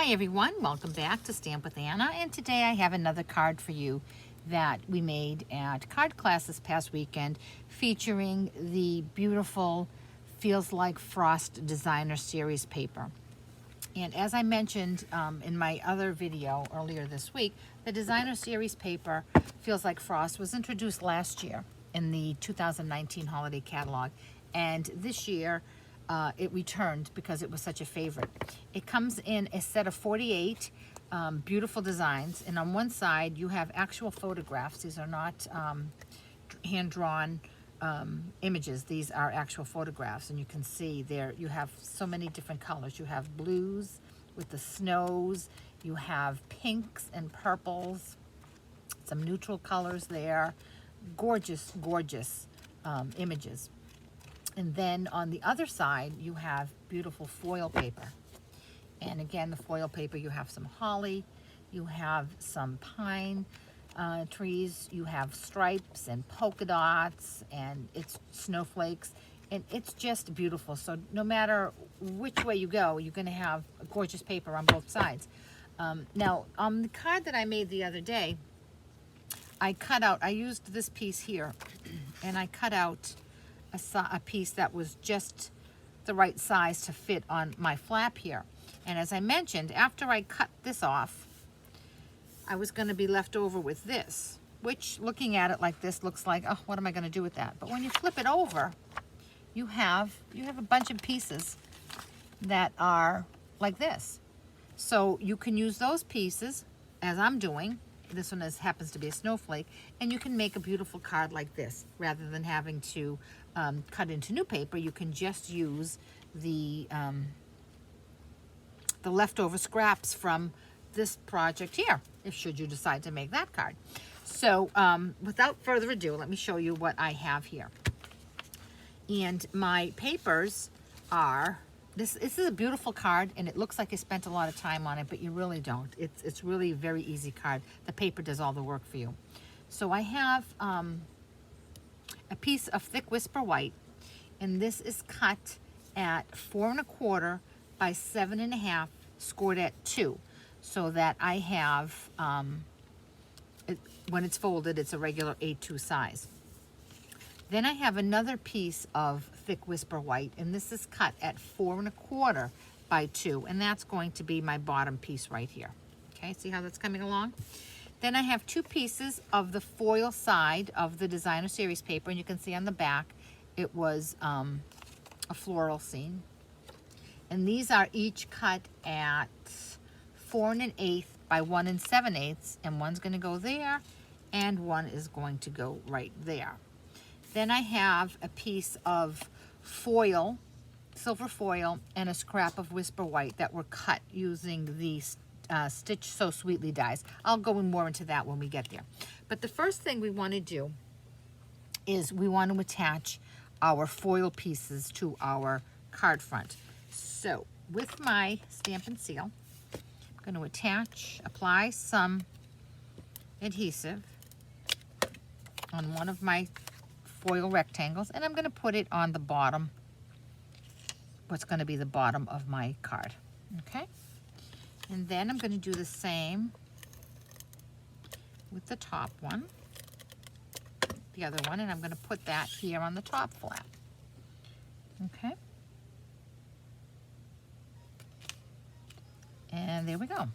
Hi everyone, welcome back to Stamp with Anna, and today I have another card for you that we made at card class this past weekend featuring the beautiful Feels Like Frost Designer Series paper. And as I mentioned in my other video earlier this week, the Designer Series paper Feels Like Frost was introduced last year in the 2019 holiday catalog, and this year it returned because it was such a favorite. It comes in a set of 48 beautiful designs, and on one side you have actual photographs. These are not hand-drawn images. These are actual photographs, and you can see there you have so many different colors. You have blues with the snows, you have pinks and purples, some neutral colors there. Gorgeous, gorgeous images. And then on the other side, you have beautiful foil paper. And again, the foil paper, you have some holly, you have some pine trees, you have stripes and polka dots, and it's snowflakes, and it's just beautiful. So no matter which way you go, you're going to have a gorgeous paper on both sides. Now, on the card that I made the other day, I used this piece here, and I cut out a piece that was just the right size to fit on my flap here. And as I mentioned, after I cut this off, I was going to be left over with this, which looking at it like this looks like, oh, what am I going to do with that? But when you flip it over, you have a bunch of pieces that are like this. So you can use those pieces, as I'm doing. This one happens to be a snowflake, and you can make a beautiful card like this. Rather than having to cut into new paper, you can just use the leftover scraps from this project here, if should you decide to make that card. So without further ado, let me show you what I have here. And my papers are, this is a beautiful card, and it looks like you spent a lot of time on it, but you really don't. It's really a very easy card. The paper does all the work for you. So I have a piece of thick whisper white, and this is cut at 4 1/4 by 7 1/2, scored at 2, so that I have, when it's folded, it's a regular A2 size. Then I have another piece of thick whisper white, and this is cut at 4 1/4 by 2, and that's going to be my bottom piece right here. Okay, see how that's coming along? Then I have 2 pieces of the foil side of the Designer Series paper, and you can see on the back it was a floral scene. And these are each cut at 4 1/8 by 1 7/8, and one's going to go there, and one is going to go right there. Then I have a piece of foil, silver foil, and a scrap of whisper white that were cut using the Stitch So Sweetly dies. I'll go more into that when we get there. But the first thing we want to do is we want to attach our foil pieces to our card front. So with my Stampin' Seal, I'm going to apply some adhesive on one of my foil rectangles, and I'm going to put it on the bottom, what's going to be the bottom of my card. Okay, and then I'm going to do the same with the top one, the other one, and I'm going to put that here on the top flap. Okay, and there we go.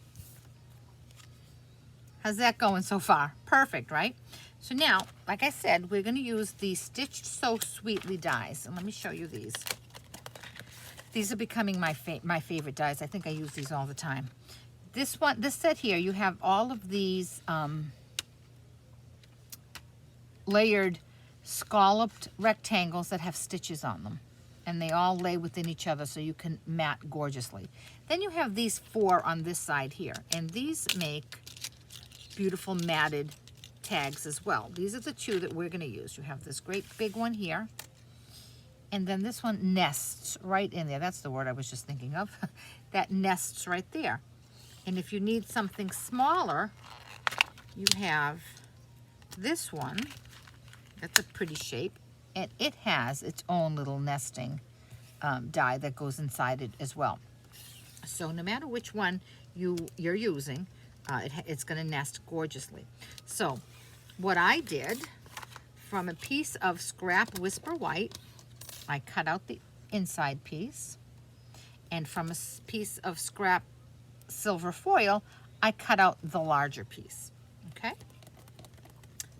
How's that going so far? Perfect, right? So now, like I said, we're going to use the Stitched So Sweetly dies. And let me show you these. These are becoming my favorite dies. I think I use these all the time. This set here, you have all of these layered scalloped rectangles that have stitches on them. And they all lay within each other so you can mat gorgeously. Then you have these 4 on this side here. And these make beautiful matted tags as well. These are the 2 that we're going to use. You have this great big one here, and then this one nests right in there. That's the word I was just thinking of. That nests right there. And if you need something smaller, you have this one. That's a pretty shape, and it has its own little nesting die that goes inside it as well. So no matter which one you're using, it's going to nest gorgeously. So what I did, from a piece of scrap Whisper White, I cut out the inside piece, and from a piece of scrap silver foil, I cut out the larger piece. Okay,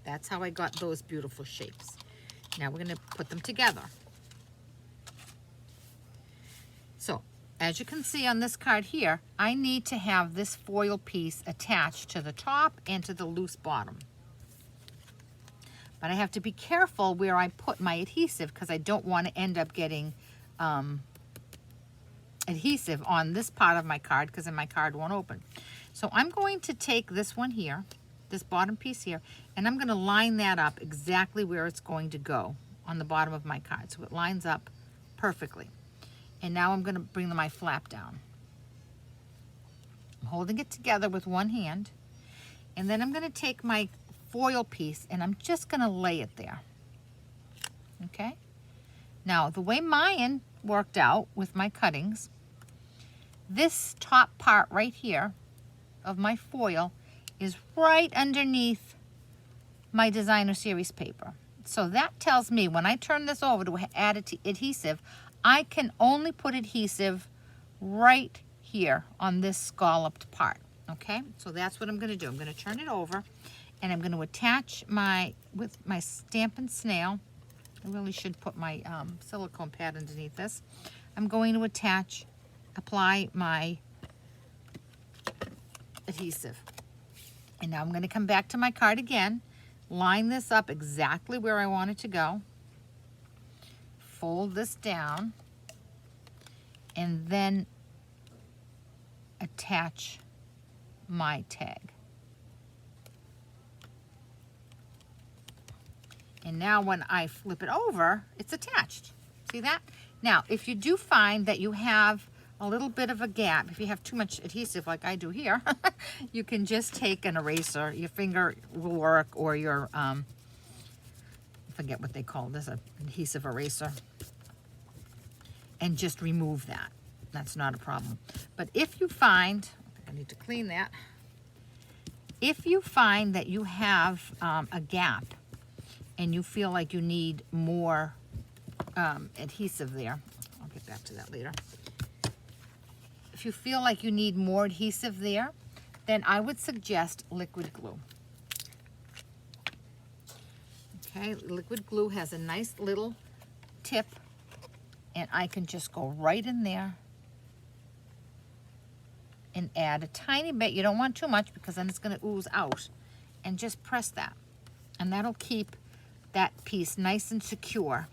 that's how I got those beautiful shapes. Now we're going to put them together. So as you can see on this card here, I need to have this foil piece attached to the top and to the loose bottom. But I have to be careful where I put my adhesive, because I don't want to end up getting adhesive on this part of my card, because then my card won't open. So I'm going to take this one here, this bottom piece here, and I'm going to line that up exactly where it's going to go on the bottom of my card, so it lines up perfectly. And now I'm going to bring my flap down. I'm holding it together with one hand, and then I'm going to take my foil piece and I'm just going to lay it there. Okay? Now, the way mine worked out with my cuttings, this top part right here of my foil is right underneath my designer series paper. So that tells me when I turn this over to add adhesive, I can only put adhesive right here on this scalloped part. Okay, so that's what I'm going to do. I'm going to turn it over, and I'm going to attach with my Stampin' Snail. I really should put my silicone pad underneath this. I'm going to apply my adhesive. And now I'm going to come back to my card again, line this up exactly where I want it to go, fold this down, and then attach my tag. And now when I flip it over, it's attached. See that? Now, if you do find that you have a little bit of a gap, if you have too much adhesive like I do here, you can just take an eraser. Your finger will work, or your, I forget what they call this, an adhesive eraser, and just remove that. That's not a problem. But if you find, I need to clean that. If you find that you have a gap and you feel like you need more adhesive there, I'll get back to that later. If you feel like you need more adhesive there, then I would suggest liquid glue. Okay, liquid glue has a nice little tip, and I can just go right in there and add a tiny bit. You don't want too much, because then it's going to ooze out. And just press that, and that'll keep that piece nice and secure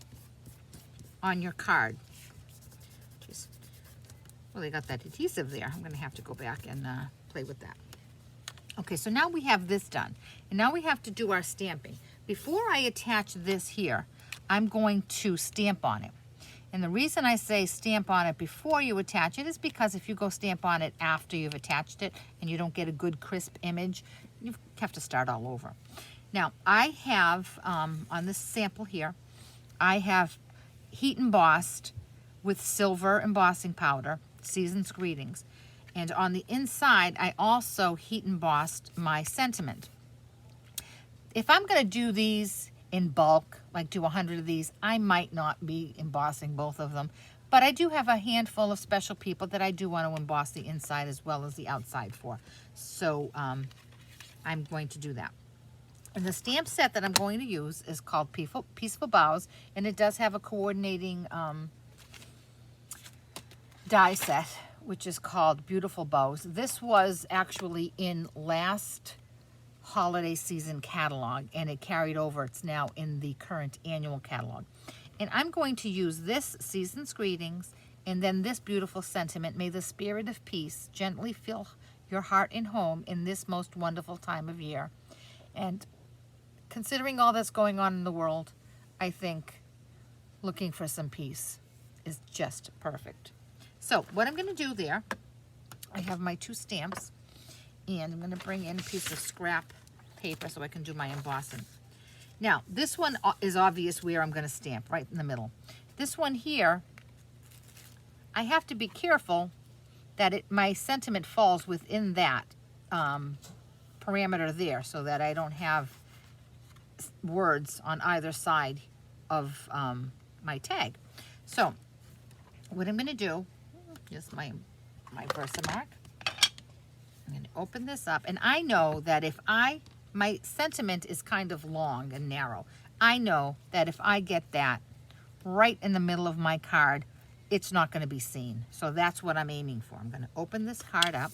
on your card. Well, they got that adhesive there. I'm going to have to go back and play with that. Okay, so now we have this done, and now we have to do our stamping. Before I attach this here, I'm going to stamp on it. And the reason I say stamp on it before you attach it is because if you go stamp on it after you've attached it and you don't get a good crisp image, you have to start all over. Now, I have, on this sample here, I have heat embossed with silver embossing powder, Season's Greetings. And on the inside, I also heat embossed my sentiment. If I'm going to do these in bulk, like do 100 of these, I might not be embossing both of them. But I do have a handful of special people that I do want to emboss the inside as well as the outside for. So I'm going to do that. And the stamp set that I'm going to use is called Peaceful Boughs, and it does have a coordinating die set, which is called Beautiful Bows. This was actually in last holiday season catalog, and it carried over. It's now in the current annual catalog. And I'm going to use this Season's Greetings and then this beautiful sentiment. May the spirit of peace gently fill your heart and home in this most wonderful time of year. And considering all that's going on in the world, I think looking for some peace is just perfect. So what I'm going to do there, I have my two stamps, and I'm going to bring in a piece of scrap paper so I can do my embossing. Now, this one is obvious where I'm going to stamp, right in the middle. This one here, I have to be careful that my sentiment falls within that parameter there, so that I don't have words on either side of my tag. So what I'm going to do, just my Versamark, I'm going to open this up, and I know that if my sentiment is kind of long and narrow. I know that if I get that right in the middle of my card, it's not going to be seen. So that's what I'm aiming for. I'm going to open this card up,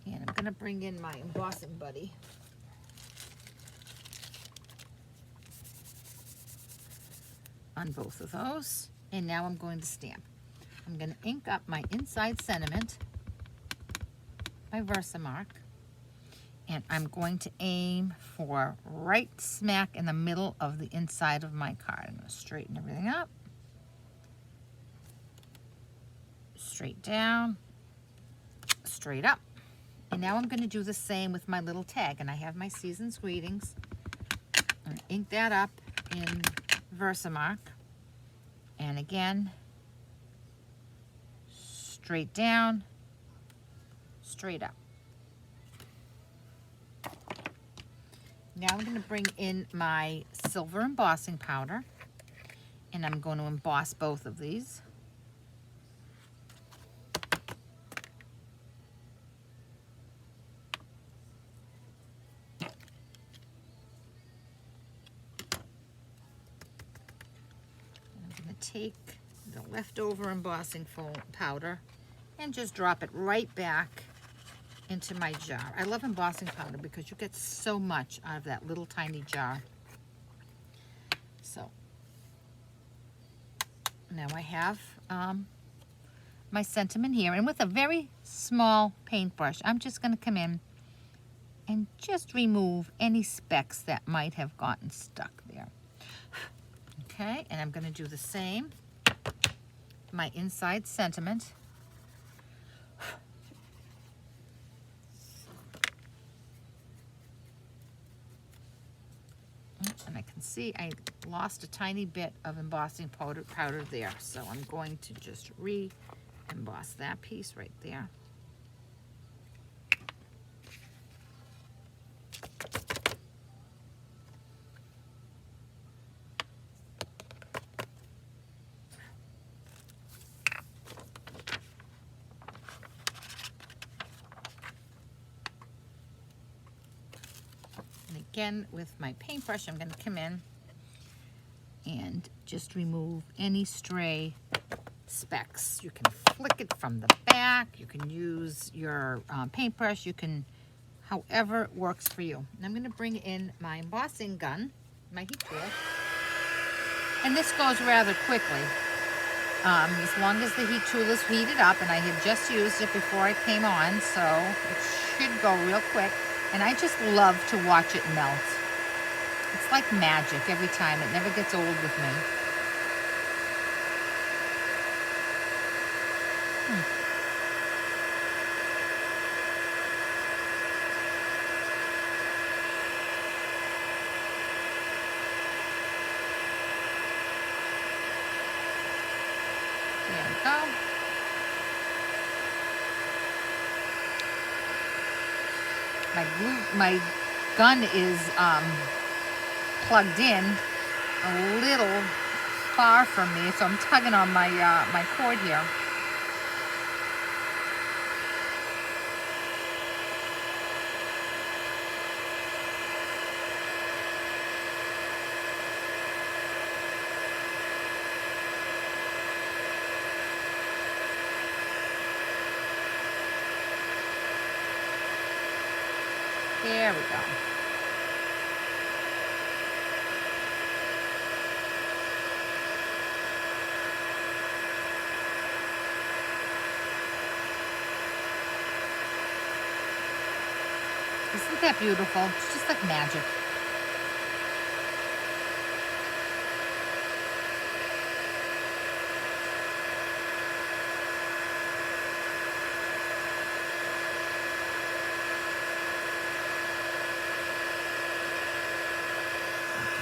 and I'm going to bring in my embossing buddy. On both of those. And now I'm going to stamp. I'm going to ink up my inside sentiment, my Versamark, and I'm going to aim for right smack in the middle of the inside of my card. I'm going to straighten everything up. Straight down, straight up. And now I'm going to do the same with my little tag. And I have my Season's Greetings. I'm going to ink that up in Versamark. And again, straight down, straight up. Now I'm going to bring in my silver embossing powder, and I'm going to emboss both of these. Take the leftover embossing foam powder and just drop it right back into my jar. I love embossing powder because you get so much out of that little tiny jar. So now I have my sentiment here, and with a very small paintbrush, I'm just going to come in and just remove any specks that might have gotten stuck there. Okay, and I'm going to do the same, my inside sentiment. And I can see I lost a tiny bit of embossing powder there, so I'm going to just re-emboss that piece right there. Again, with my paintbrush, I'm going to come in and just remove any stray specks. You can flick it from the back. You can use your paintbrush. You can, however it works for you. And I'm going to bring in my embossing gun, my heat tool. And this goes rather quickly. As long as the heat tool is heated up, and I had just used it before I came on, so it should go real quick. And I just love to watch it melt. It's like magic every time. It never gets old with me. There we go. My gun is plugged in a little far from me, so I'm tugging on my my cord here. There we go. Isn't that beautiful? It's just like magic.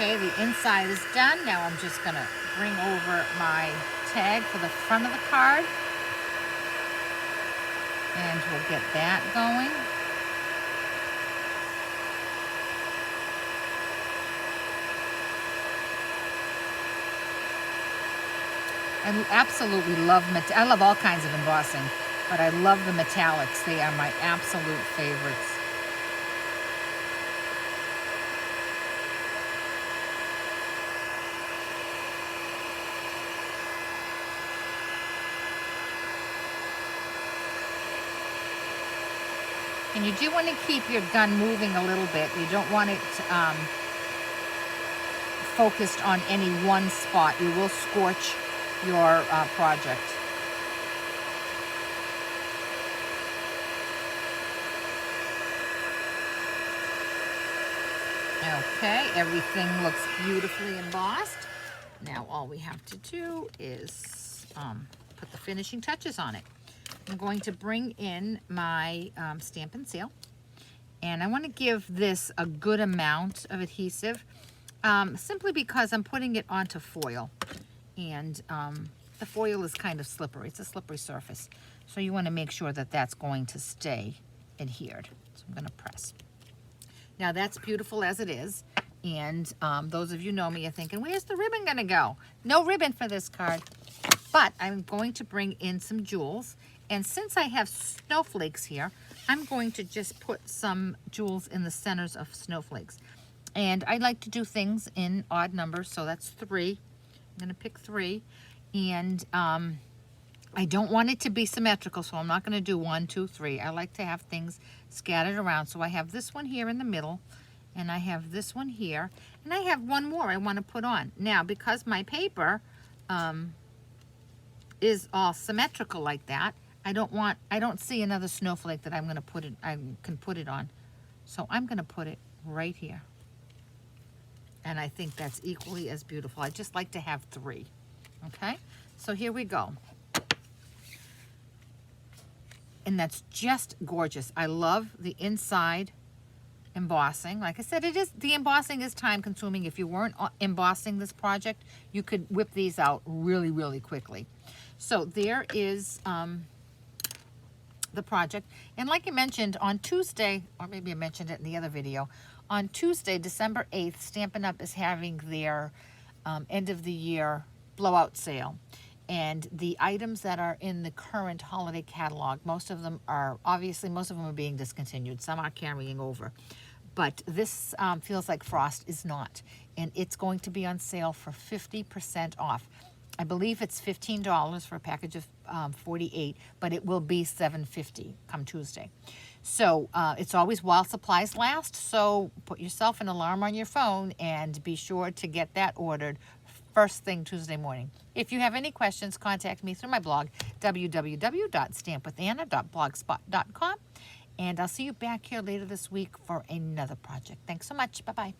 Okay, the inside is done. Now I'm just going to bring over my tag for the front of the card. And we'll get that going. I absolutely love, I love all kinds of embossing, but I love the metallics. They are my absolute favorites. And you do want to keep your gun moving a little bit. You don't want it focused on any one spot. You will scorch your project. Okay, everything looks beautifully embossed. Now all we have to do is put the finishing touches on it. I'm going to bring in my stamp and seal, and I want to give this a good amount of adhesive, simply because I'm putting it onto foil, and the foil is kind of slippery. It's a slippery surface, so you want to make sure that that's going to stay adhered. So I'm going to press. Now that's beautiful as it is, and those of you know me are thinking, where's the ribbon going to go? No ribbon for this card, but I'm going to bring in some jewels. And since I have snowflakes here, I'm going to just put some jewels in the centers of snowflakes. And I like to do things in odd numbers, so that's 3. I'm going to pick 3. And I don't want it to be symmetrical, so I'm not going to do 1, 2, 3. I like to have things scattered around. So I have this one here in the middle, and I have this one here, and I have one more I want to put on. Now, because my paper is all symmetrical like that, I don't see another snowflake that I can put it on. So I'm going to put it right here. And I think that's equally as beautiful. I just like to have 3. Okay? So here we go. And that's just gorgeous. I love the inside embossing. Like I said, the embossing is time consuming. If you weren't embossing this project, you could whip these out really, really quickly. So there is the project. And like I mentioned on Tuesday, or maybe I mentioned it in the other video, on Tuesday, December 8th, Stampin' Up! Is having their end of the year blowout sale. And the items that are in the current holiday catalog, most of them are being discontinued. Some are carrying over. But this Feels Like Frost is not. And it's going to be on sale for 50% off. I believe it's $15 for a package of 48, but it will be $7.50 come Tuesday. So it's always while supplies last, so put yourself an alarm on your phone and be sure to get that ordered first thing Tuesday morning. If you have any questions, contact me through my blog, www.stampwithanna.blogspot.com, and I'll see you back here later this week for another project. Thanks so much. Bye-bye.